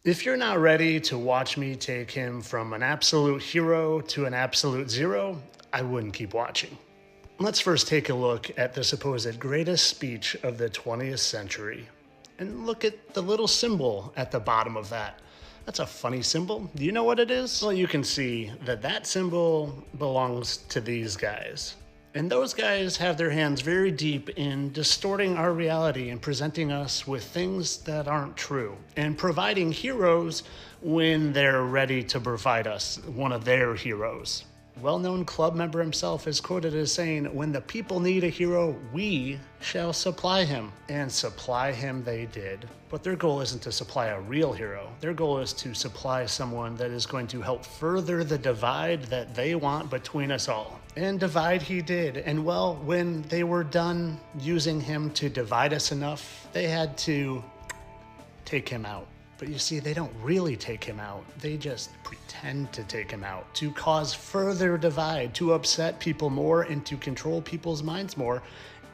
If you're not ready to watch me take him from an absolute hero to an absolute zero, I wouldn't keep watching. Let's first take a look at the supposed greatest speech of the 20th century. And look at the little symbol at the bottom of that. That's a funny symbol. Do you know what it is? Well, you can see that that symbol belongs to these guys. And those guys have their hands very deep in distorting our reality and presenting us with things that aren't true and providing heroes when they're ready to provide us one of their heroes. Well-known club member himself is quoted as saying, "When the people need a hero, we shall supply him." And supply him they did. But their goal isn't to supply a real hero. Their goal is to supply someone that is going to help further the divide that they want between us all. And divide he did. And well, when they were done using him to divide us enough, they had to take him out. But you see, they don't really take him out. They just pretend to take him out to cause further divide, to upset people more and to control people's minds more.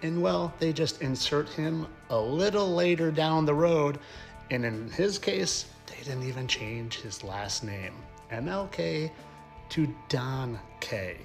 And well, they just insert him a little later down the road. And in his case, they didn't even change his last name. MLK to Don K.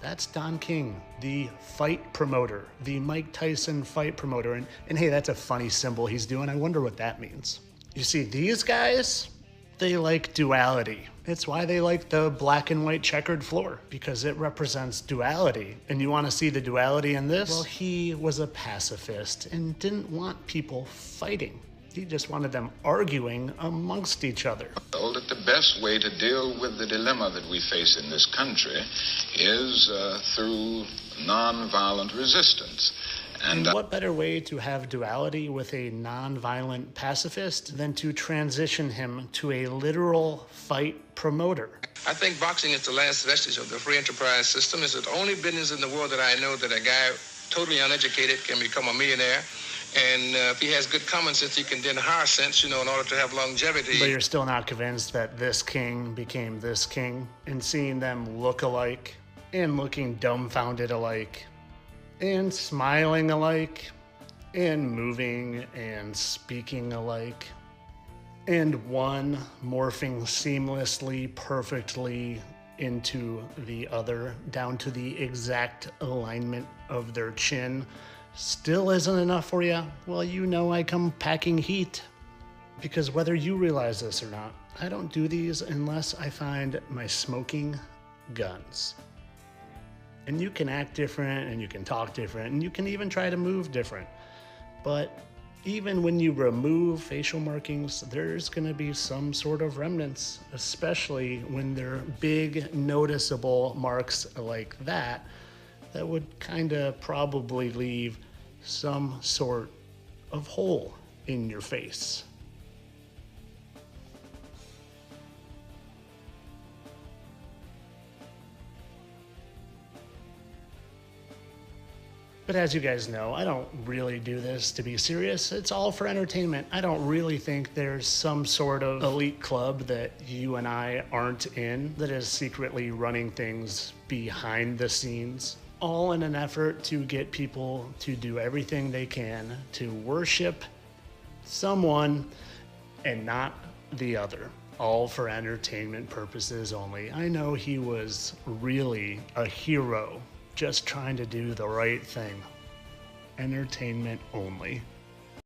That's Don King, the fight promoter, the Mike Tyson fight promoter. And hey, that's a funny symbol he's doing. I wonder what that means. You see, these guys, they like duality. It's why they like the black and white checkered floor, because it represents duality. And you want to see the duality in this? Well, he was a pacifist and didn't want people fighting. He just wanted them arguing amongst each other. Well, that the best way to deal with the dilemma that we face in this country is through nonviolent resistance. And what better way to have duality with a non-violent pacifist than to transition him to a literal fight promoter? I think boxing is the last vestige of the free enterprise system. It's the only business in the world that I know that a guy totally uneducated can become a millionaire. And if he has good common sense, he can then hire sense, in order to have longevity. But you're still not convinced that this king became this king, and seeing them look alike and looking dumbfounded alike and smiling alike, and moving and speaking alike, and one morphing seamlessly, perfectly into the other, down to the exact alignment of their chin, still isn't enough for you? Well, you know I come packing heat. Because whether you realize this or not, I don't do these unless I find my smoking guns. And you can act different, and you can talk different, and you can even try to move different. But even when you remove facial markings, there's going to be some sort of remnants, especially when they're big, noticeable marks like that would kind of probably leave some sort of hole in your face. But as you guys know, I don't really do this to be serious. It's all for entertainment. I don't really think there's some sort of elite club that you and I aren't in that is secretly running things behind the scenes, all in an effort to get people to do everything they can to worship someone and not the other, all for entertainment purposes only. I know he was really a hero, just trying to do the right thing. Entertainment only.